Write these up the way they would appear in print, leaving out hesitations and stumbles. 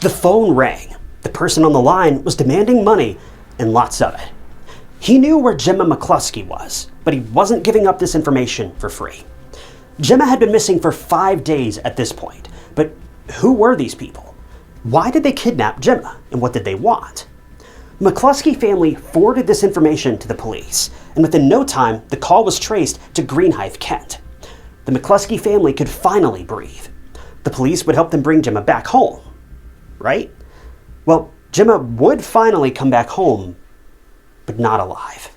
The phone rang. The person on the line was demanding money, and lots of it. He knew where Gemma McCluskie was, but he wasn't giving up this information for free. Gemma had been missing for 5 days at this point, but who were these people? Why did they kidnap Gemma, and what did they want? McCluskie family forwarded this information to the police, and within no time, the call was traced to Greenhithe, Kent. The McCluskie family could finally breathe. The police would help them bring Gemma back home, right? Well, Gemma would finally come back home, but not alive.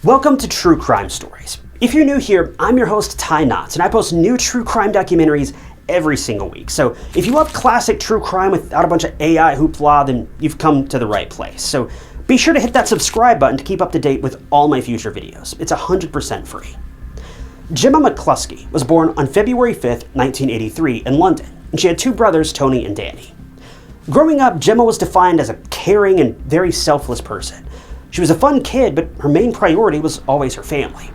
Welcome to True Crime Stories. If you're new here, I'm your host Ty Knotts, and I post new true crime documentaries every single week. So if you love classic true crime without a bunch of AI hoopla, then you've come to the right place. So be sure to hit that subscribe button to keep up to date with all my future videos. It's 100% free. Gemma McCluskie was born on February 5th, 1983 in London, and she had 2 brothers, Tony and Danny. Growing up, Gemma was defined as a caring and very selfless person. She was a fun kid, but her main priority was always her family.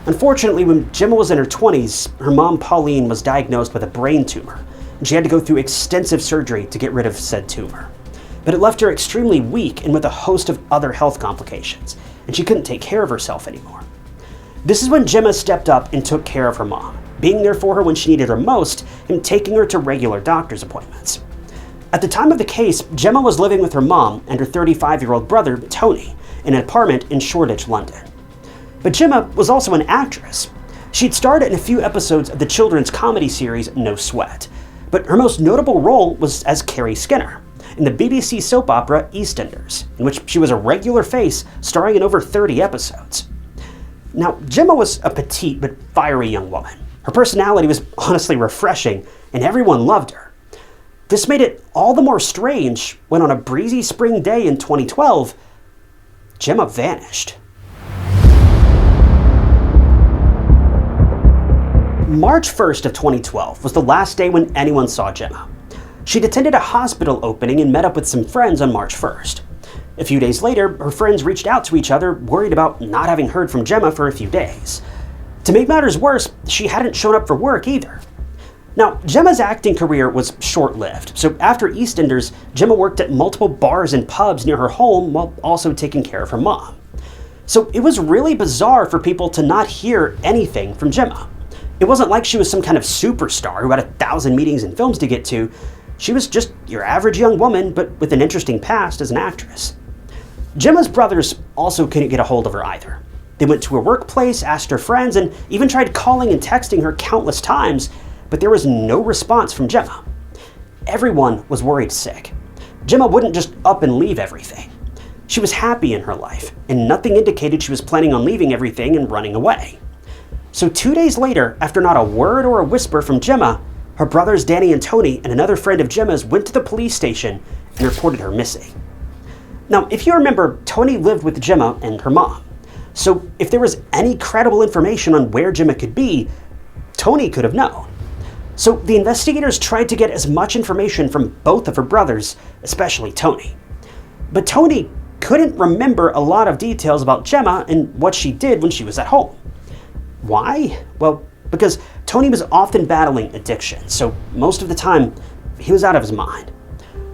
Unfortunately, when Gemma was in her 20s, her mom Pauline was diagnosed with a brain tumor, and she had to go through extensive surgery to get rid of said tumor. But it left her extremely weak and with a host of other health complications, and she couldn't take care of herself anymore. This is when Gemma stepped up and took care of her mom, being there for her when she needed her most and taking her to regular doctor's appointments. At the time of the case, Gemma was living with her mom and her 35-year-old brother, Tony, in an apartment in Shoreditch, London. But Gemma was also an actress. She'd starred in a few episodes of the children's comedy series No Sweat, but her most notable role was as Carrie Skinner in the BBC soap opera EastEnders, in which she was a regular face starring in over 30 episodes. Now, Gemma was a petite but fiery young woman. Her personality was honestly refreshing, and everyone loved her. This made it all the more strange when on a breezy spring day in 2012, Gemma vanished. March 1st of 2012 was the last day when anyone saw Gemma. She'd attended a hospital opening and met up with some friends on March 1st. A few days later, her friends reached out to each other, worried about not having heard from Gemma for a few days. To make matters worse, she hadn't shown up for work either. Now, Gemma's acting career was short-lived, so after EastEnders, Gemma worked at multiple bars and pubs near her home while also taking care of her mom. So it was really bizarre for people to not hear anything from Gemma. It wasn't like she was some kind of superstar who had 1,000 meetings and films to get to. She was just your average young woman, but with an interesting past as an actress. Gemma's brothers also couldn't get a hold of her either. They went to her workplace, asked her friends, and even tried calling and texting her countless times, but there was no response from Gemma. Everyone was worried sick. Gemma wouldn't just up and leave everything. She was happy in her life, and nothing indicated she was planning on leaving everything and running away. So 2 days later, after not a word or a whisper from Gemma, her brothers Danny and Tony and another friend of Gemma's went to the police station and reported her missing. Now, if you remember, Tony lived with Gemma and her mom. So if there was any credible information on where Gemma could be, Tony could have known. So the investigators tried to get as much information from both of her brothers, especially Tony. But Tony couldn't remember a lot of details about Gemma and what she did when she was at home. Why? Well, because Tony was often battling addiction, so most of the time, he was out of his mind.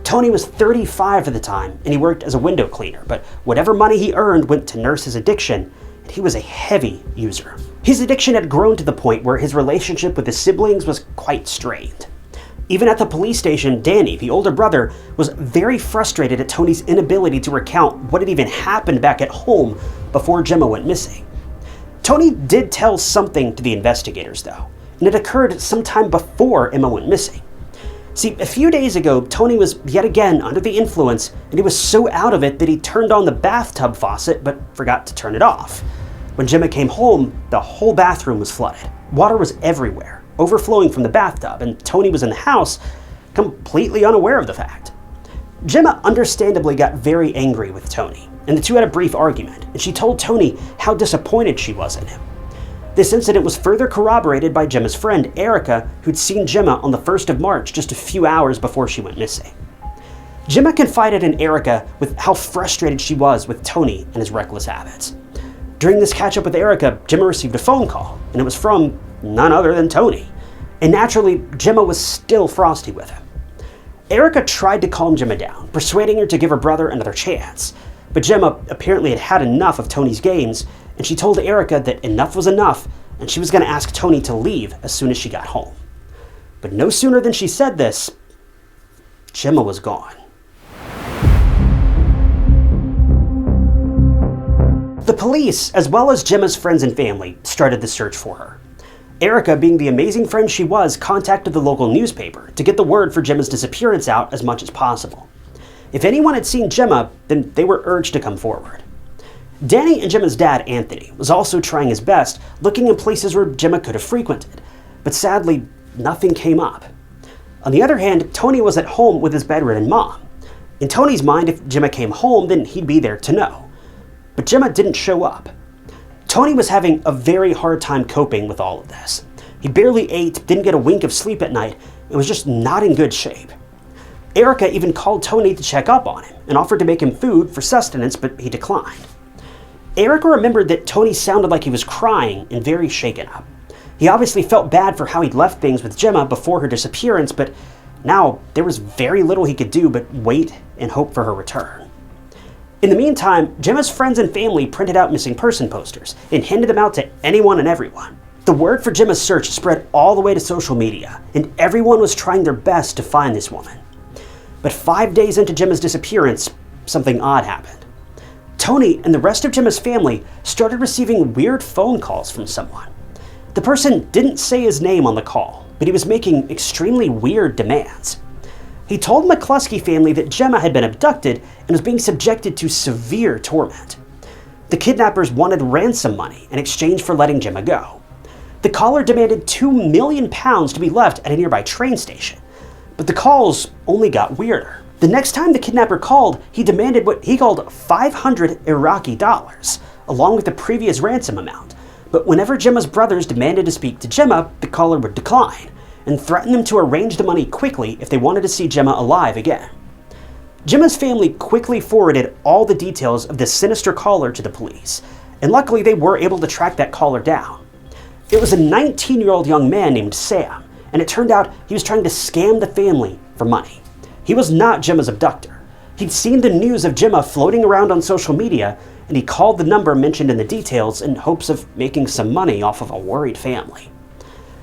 Tony was 35 at the time, and he worked as a window cleaner, but whatever money he earned went to nurse his addiction, and he was a heavy user. His addiction had grown to the point where his relationship with his siblings was quite strained. Even at the police station, Danny, the older brother, was very frustrated at Tony's inability to recount what had even happened back at home before Gemma went missing. Tony did tell something to the investigators, though, and it occurred sometime before Emma went missing. See, a few days ago, Tony was yet again under the influence, and he was so out of it that he turned on the bathtub faucet but forgot to turn it off. When Gemma came home, the whole bathroom was flooded. Water was everywhere, overflowing from the bathtub, and Tony was in the house, completely unaware of the fact. Gemma understandably got very angry with Tony, and the two had a brief argument, and she told Tony how disappointed she was in him. This incident was further corroborated by Gemma's friend, Erica, who'd seen Gemma on the 1st of March just a few hours before she went missing. Gemma confided in Erica with how frustrated she was with Tony and his reckless habits. During this catch-up with Erica, Gemma received a phone call, and it was from none other than Tony. And naturally, Gemma was still frosty with him. Erica tried to calm Gemma down, persuading her to give her brother another chance. But Gemma apparently had had enough of Tony's games, and she told Erica that enough was enough, and she was going to ask Tony to leave as soon as she got home. But no sooner than she said this, Gemma was gone. The police, as well as Gemma's friends and family, started the search for her. Erica, being the amazing friend she was, contacted the local newspaper to get the word for Gemma's disappearance out as much as possible. If anyone had seen Gemma, then they were urged to come forward. Danny and Gemma's dad, Anthony, was also trying his best, looking in places where Gemma could have frequented, but sadly, nothing came up. On the other hand, Tony was at home with his bedridden mom. In Tony's mind, if Gemma came home, then he'd be there to know. But Gemma didn't show up. Tony was having a very hard time coping with all of this. He barely ate, didn't get a wink of sleep at night, and was just not in good shape. Erica even called Tony to check up on him and offered to make him food for sustenance, but he declined. Erica remembered that Tony sounded like he was crying and very shaken up. He obviously felt bad for how he'd left things with Gemma before her disappearance, but now there was very little he could do but wait and hope for her return. In the meantime, Gemma's friends and family printed out missing person posters and handed them out to anyone and everyone. The word for Gemma's search spread all the way to social media, and everyone was trying their best to find this woman. But 5 days into Gemma's disappearance, something odd happened. Tony and the rest of Gemma's family started receiving weird phone calls from someone. The person didn't say his name on the call, but he was making extremely weird demands. He told the McCluskie family that Gemma had been abducted and was being subjected to severe torment. The kidnappers wanted ransom money in exchange for letting Gemma go. The caller demanded £2 million to be left at a nearby train station, but the calls only got weirder. The next time the kidnapper called, he demanded what he called 500 Iraqi dollars, along with the previous ransom amount. But whenever Gemma's brothers demanded to speak to Gemma, the caller would decline and threaten them to arrange the money quickly if they wanted to see Gemma alive again. Gemma's family quickly forwarded all the details of this sinister caller to the police, and luckily they were able to track that caller down. It was a 19-year-old young man named Sam, and it turned out he was trying to scam the family for money. He was not Gemma's abductor. He'd seen the news of Gemma floating around on social media, and he called the number mentioned in the details in hopes of making some money off of a worried family.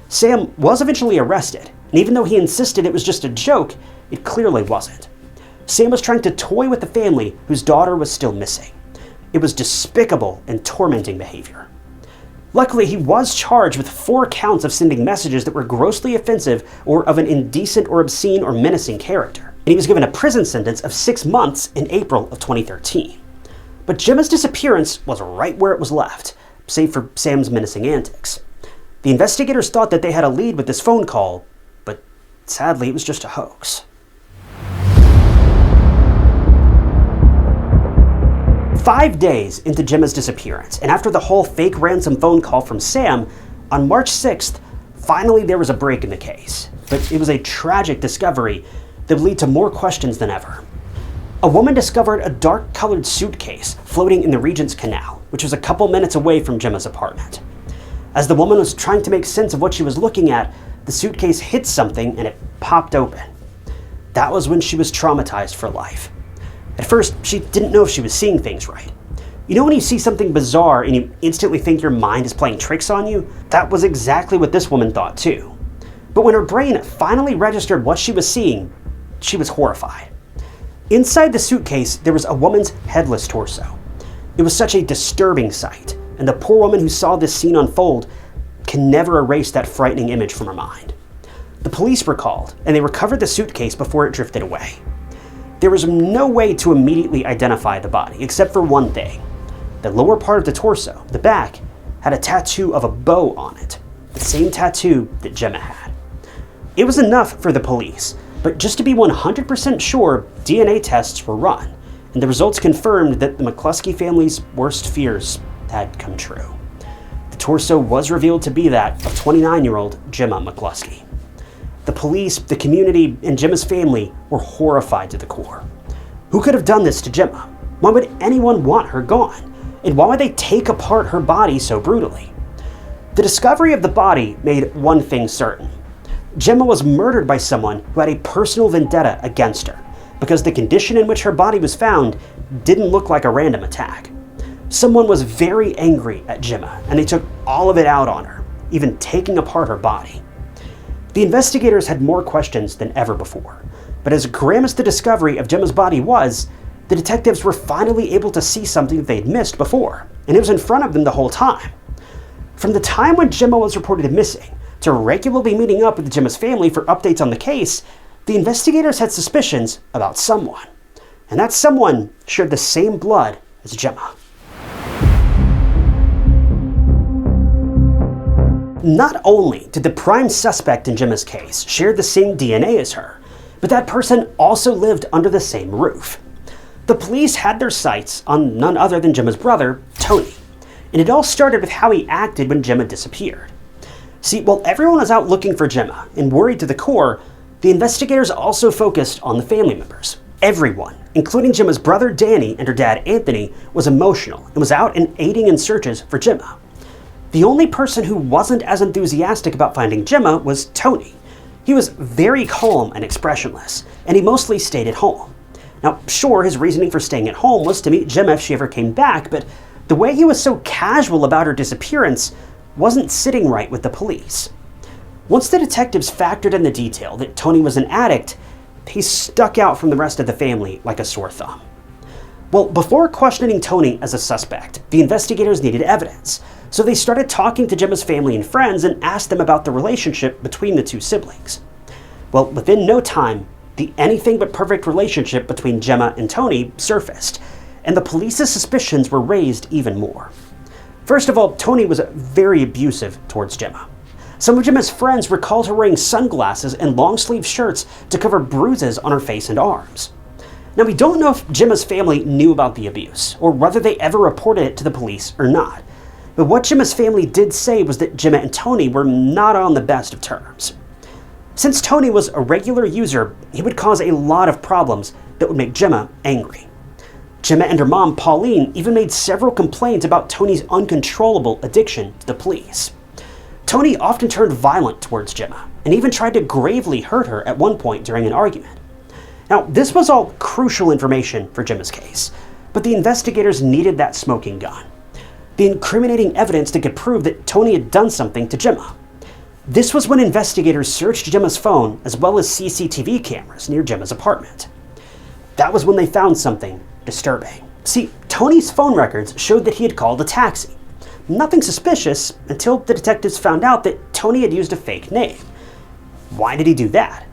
Sam was eventually arrested, and even though he insisted it was just a joke, it clearly wasn't. Sam was trying to toy with the family whose daughter was still missing. It was despicable and tormenting behavior. Luckily, he was charged with 4 counts of sending messages that were grossly offensive or of an indecent or obscene or menacing character, and he was given a prison sentence of 6 months in April of 2013. But Gemma's disappearance was right where it was left, save for Sam's menacing antics. The investigators thought that they had a lead with this phone call, but sadly it was just a hoax. 5 days into Gemma's disappearance, and after the whole fake ransom phone call from Sam, on March 6th, finally there was a break in the case. But it was a tragic discovery that would lead to more questions than ever. A woman discovered a dark-colored suitcase floating in the Regent's Canal, which was a couple minutes away from Gemma's apartment. As the woman was trying to make sense of what she was looking at, the suitcase hit something and it popped open. That was when she was traumatized for life. At first, she didn't know if she was seeing things right. You know when you see something bizarre and you instantly think your mind is playing tricks on you? That was exactly what this woman thought too. But when her brain finally registered what she was seeing, she was horrified. Inside the suitcase, there was a woman's headless torso. It was such a disturbing sight, and the poor woman who saw this scene unfold can never erase that frightening image from her mind. The police were called, and they recovered the suitcase before it drifted away. There was no way to immediately identify the body, except for one thing. The lower part of the torso, the back, had a tattoo of a bow on it, the same tattoo that Gemma had. It was enough for the police, but just to be 100% sure, DNA tests were run, and the results confirmed that the McCluskie family's worst fears had come true. The torso was revealed to be that of 29-year-old Gemma McCluskie. The police, the community, and Gemma's family were horrified to the core. Who could have done this to Gemma? Why would anyone want her gone? And why would they take apart her body so brutally? The discovery of the body made one thing certain. Gemma was murdered by someone who had a personal vendetta against her, because the condition in which her body was found didn't look like a random attack. Someone was very angry at Gemma, and they took all of it out on her, even taking apart her body. The investigators had more questions than ever before, but as grim as the discovery of Gemma's body was, the detectives were finally able to see something that they'd missed before, and it was in front of them the whole time. From the time when Gemma was reported missing to regularly meeting up with Gemma's family for updates on the case, the investigators had suspicions about someone, and that someone shared the same blood as Gemma. Not only did the prime suspect in Gemma's case share the same DNA as her, but that person also lived under the same roof. The police had their sights on none other than Gemma's brother, Tony, and it all started with how he acted when Gemma disappeared. See, while everyone was out looking for Gemma and worried to the core, the investigators also focused on the family members. Everyone, including Gemma's brother Danny and her dad Anthony, was emotional and was out and aiding in searches for Gemma. The only person who wasn't as enthusiastic about finding Gemma was Tony. He was very calm and expressionless, and he mostly stayed at home. Now, sure, his reasoning for staying at home was to meet Gemma if she ever came back, but the way he was so casual about her disappearance wasn't sitting right with the police. Once the detectives factored in the detail that Tony was an addict, he stuck out from the rest of the family like a sore thumb. Well, before questioning Tony as a suspect, the investigators needed evidence, so they started talking to Gemma's family and friends and asked them about the relationship between the two siblings. Well, within no time, the anything but perfect relationship between Gemma and Tony surfaced, and the police's suspicions were raised even more. First of all, Tony was very abusive towards Gemma. Some of Gemma's friends recalled her wearing sunglasses and long-sleeve shirts to cover bruises on her face and arms. Now, we don't know if Gemma's family knew about the abuse, or whether they ever reported it to the police or not. But what Gemma's family did say was that Gemma and Tony were not on the best of terms. Since Tony was a regular user, he would cause a lot of problems that would make Gemma angry. Gemma and her mom, Pauline, even made several complaints about Tony's uncontrollable addiction to the police. Tony often turned violent towards Gemma, and even tried to gravely hurt her at one point during an argument. Now, this was all crucial information for Gemma's case, but the investigators needed that smoking gun. The incriminating evidence that could prove that Tony had done something to Gemma. This was when investigators searched Gemma's phone as well as CCTV cameras near Gemma's apartment. That was when they found something disturbing. See, Tony's phone records showed that he had called a taxi. Nothing suspicious until the detectives found out that Tony had used a fake name. Why did he do that?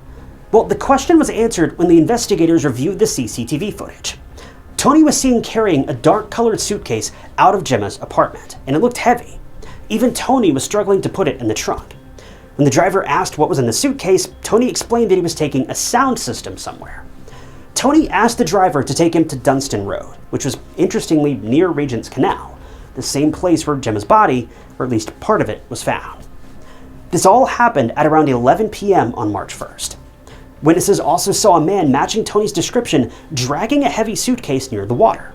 Well, the question was answered when the investigators reviewed the CCTV footage. Tony was seen carrying a dark-colored suitcase out of Gemma's apartment, and it looked heavy. Even Tony was struggling to put it in the trunk. When the driver asked what was in the suitcase, Tony explained that he was taking a sound system somewhere. Tony asked the driver to take him to Dunstan Road, which was interestingly near Regent's Canal, the same place where Gemma's body, or at least part of it, was found. This all happened at around 11 p.m. on March 1st. Witnesses also saw a man matching Tony's description dragging a heavy suitcase near the water.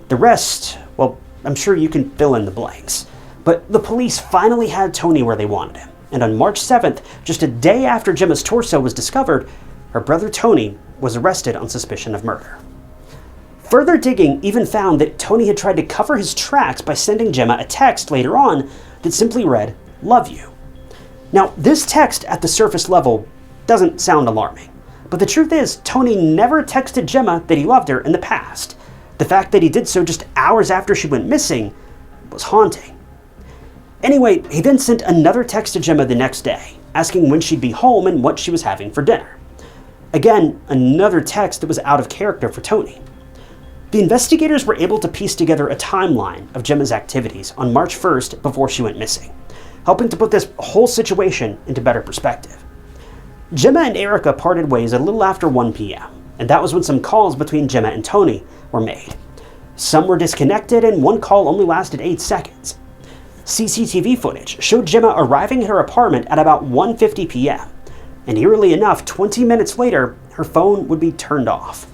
The rest, well, I'm sure you can fill in the blanks. But the police finally had Tony where they wanted him, and on March 7th, just a day after Gemma's torso was discovered, her brother Tony was arrested on suspicion of murder. Further digging even found that Tony had tried to cover his tracks by sending Gemma a text later on that simply read, "Love you." Now, this text at the surface level doesn't sound alarming, but the truth is, Tony never texted Gemma that he loved her in the past. The fact that he did so just hours after she went missing was haunting. Anyway, he then sent another text to Gemma the next day, asking when she'd be home and what she was having for dinner. Again, another text that was out of character for Tony. The investigators were able to piece together a timeline of Gemma's activities on March 1st before she went missing, helping to put this whole situation into better perspective. Gemma and Erica parted ways a little after 1 p.m., and that was when some calls between Gemma and Tony were made. Some were disconnected, and one call only lasted 8 seconds. CCTV footage showed Gemma arriving at her apartment at about 1:50 p.m. and eerily enough, 20 minutes later, her phone would be turned off.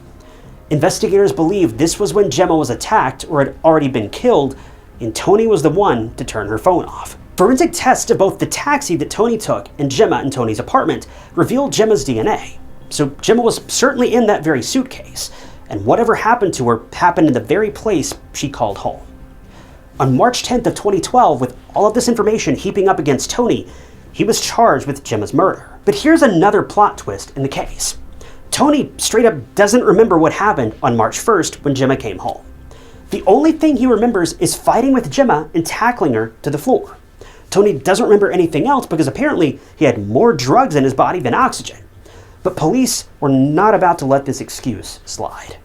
Investigators believe this was when Gemma was attacked or had already been killed, and Tony was the one to turn her phone off. Forensic tests of both the taxi that Tony took and Gemma and Tony's apartment revealed Gemma's DNA. So Gemma was certainly in that very suitcase, and whatever happened to her happened in the very place she called home. On March 10th of 2012, with all of this information heaping up against Tony, he was charged with Gemma's murder. But here's another plot twist in the case. Tony straight up doesn't remember what happened on March 1st when Gemma came home. The only thing he remembers is fighting with Gemma and tackling her to the floor. Tony doesn't remember anything else because apparently he had more drugs in his body than oxygen. But police were not about to let this excuse slide.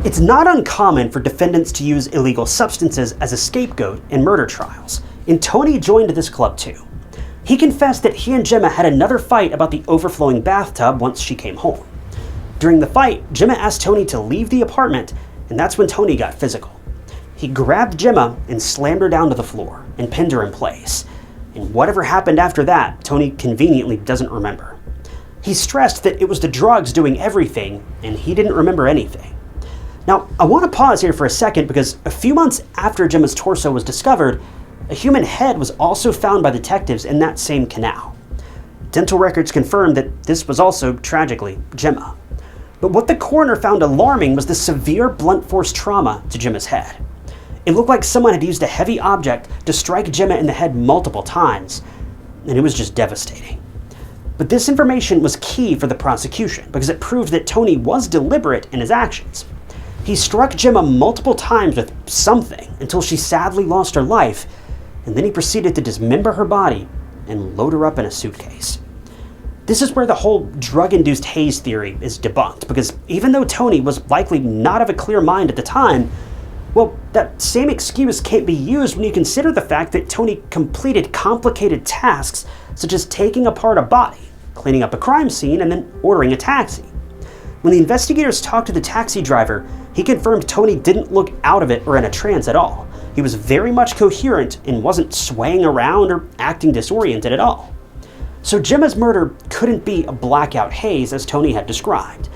It's not uncommon for defendants to use illegal substances as a scapegoat in murder trials, and Tony joined this club too. He confessed that he and Gemma had another fight about the overflowing bathtub once she came home. During the fight, Gemma asked Tony to leave the apartment, and that's when Tony got physical. He grabbed Gemma and slammed her down to the floor and pinned her in place. And whatever happened after that, Tony conveniently doesn't remember. He stressed that it was the drugs doing everything, and he didn't remember anything. Now, I want to pause here for a second because a few months after Gemma's torso was discovered, a human head was also found by detectives in that same canal. Dental records confirmed that this was also, tragically, Gemma. But what the coroner found alarming was the severe blunt force trauma to Gemma's head. It looked like someone had used a heavy object to strike Gemma in the head multiple times, and it was just devastating. But this information was key for the prosecution because it proved that Tony was deliberate in his actions. He struck Gemma multiple times with something until she sadly lost her life, and then he proceeded to dismember her body and load her up in a suitcase. This is where the whole drug-induced haze theory is debunked, because even though Tony was likely not of a clear mind at the time, well, that same excuse can't be used when you consider the fact that Tony completed complicated tasks such as taking apart a body, cleaning up a crime scene, and then ordering a taxi. When the investigators talked to the taxi driver, he confirmed Tony didn't look out of it or in a trance at all. He was very much coherent and wasn't swaying around or acting disoriented at all. So Gemma's murder couldn't be a blackout haze as Tony had described.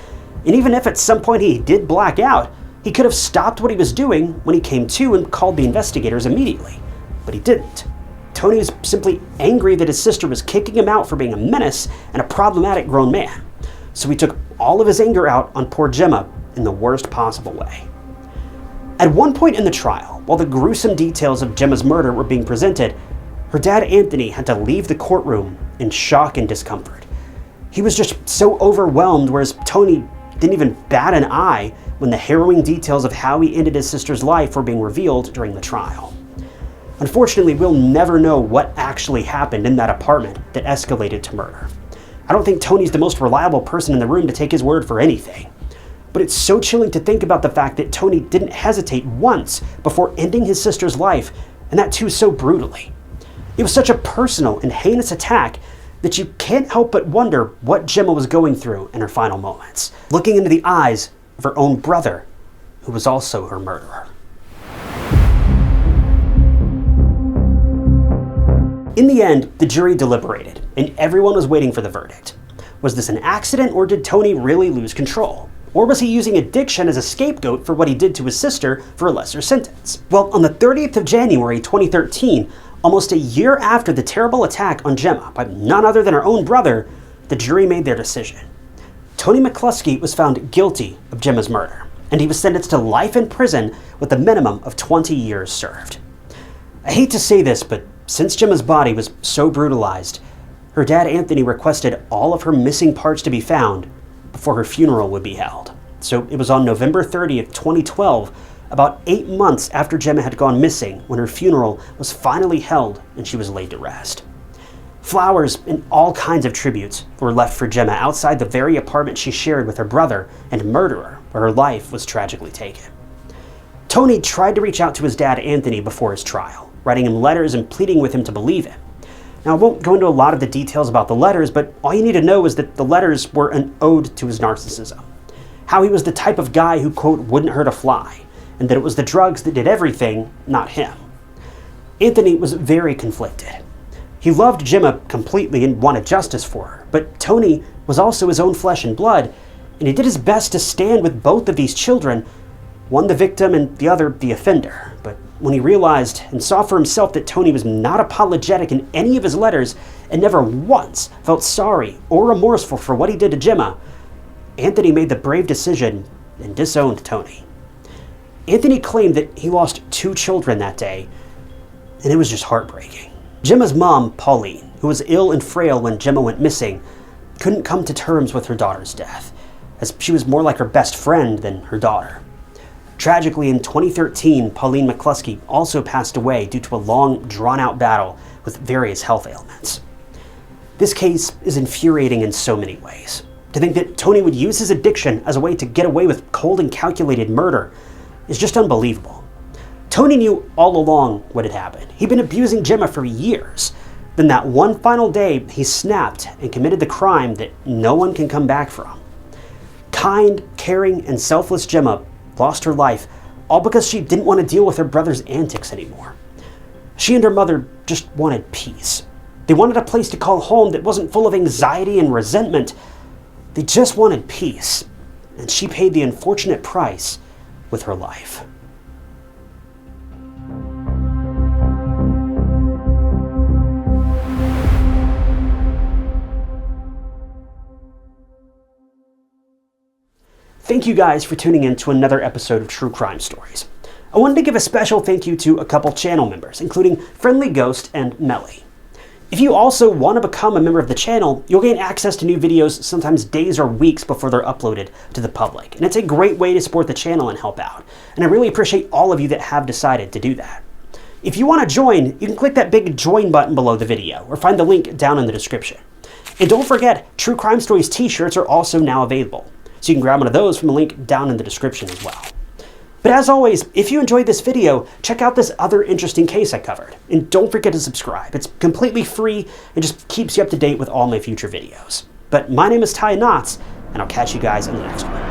And even if at some point he did black out, he could have stopped what he was doing when he came to and called the investigators immediately. But he didn't. Tony was simply angry that his sister was kicking him out for being a menace and a problematic grown man. So he took all of his anger out on poor Gemma in the worst possible way. At one point in the trial, while the gruesome details of Gemma's murder were being presented, her dad Anthony had to leave the courtroom in shock and discomfort. He was just so overwhelmed, whereas Tony didn't even bat an eye when the harrowing details of how he ended his sister's life were being revealed during the trial. Unfortunately, we'll never know what actually happened in that apartment that escalated to murder. I don't think Tony's the most reliable person in the room to take his word for anything. But it's so chilling to think about the fact that Tony didn't hesitate once before ending his sister's life, and that too so brutally. It was such a personal and heinous attack that you can't help but wonder what Gemma was going through in her final moments, looking into the eyes of her own brother, who was also her murderer. In the end, the jury deliberated, and everyone was waiting for the verdict. Was this an accident, or did Tony really lose control? Or was he using addiction as a scapegoat for what he did to his sister for a lesser sentence? Well, on the 30th of January 2013, almost a year after the terrible attack on Gemma by none other than her own brother, the jury made their decision. Tony McCluskie was found guilty of Gemma's murder, and he was sentenced to life in prison with a minimum of 20 years served. I hate to say this, but since Gemma's body was so brutalized, her dad Anthony requested all of her missing parts to be found before her funeral would be held. So it was on November 30th, 2012, about 8 months after Gemma had gone missing, when her funeral was finally held and she was laid to rest. Flowers and all kinds of tributes were left for Gemma outside the very apartment she shared with her brother and murderer, where her life was tragically taken. Tony tried to reach out to his dad Anthony before his trial, writing him letters and pleading with him to believe him. Now, I won't go into a lot of the details about the letters, but all you need to know is that the letters were an ode to his narcissism. How he was the type of guy who, quote, wouldn't hurt a fly, and that it was the drugs that did everything, not him. Anthony was very conflicted. He loved Gemma completely and wanted justice for her, but Tony was also his own flesh and blood, and he did his best to stand with both of these children, one the victim and the other the offender. But when he realized and saw for himself that Tony was not apologetic in any of his letters and never once felt sorry or remorseful for what he did to Gemma, Anthony made the brave decision and disowned Tony. Anthony claimed that he lost 2 children that day, and it was just heartbreaking. Gemma's mom, Pauline, who was ill and frail when Gemma went missing, couldn't come to terms with her daughter's death, as she was more like her best friend than her daughter. Tragically, in 2013, Pauline McCluskie also passed away due to a long, drawn-out battle with various health ailments. This case is infuriating in so many ways. To think that Tony would use his addiction as a way to get away with cold and calculated murder is just unbelievable. Tony knew all along what had happened. He'd been abusing Gemma for years. Then that one final day, he snapped and committed the crime that no one can come back from. Kind, caring, and selfless Gemma lost her life, all because she didn't want to deal with her brother's antics anymore. She and her mother just wanted peace. They wanted a place to call home that wasn't full of anxiety and resentment. They just wanted peace, and she paid the unfortunate price with her life. Thank you guys for tuning in to another episode of True Crime Stories. I wanted to give a special thank you to a couple channel members, including Friendly Ghost and Melly. If you also want to become a member of the channel, you'll gain access to new videos sometimes days or weeks before they're uploaded to the public. And it's a great way to support the channel and help out. And I really appreciate all of you that have decided to do that. If you want to join, you can click that big join button below the video or find the link down in the description. And don't forget, True Crime Stories t-shirts are also now available, so you can grab one of those from the link down in the description as well. But as always, if you enjoyed this video, check out this other interesting case I covered. And don't forget to subscribe. It's completely free and just keeps you up to date with all my future videos. But my name is Ty Knotts, and I'll catch you guys in the next one.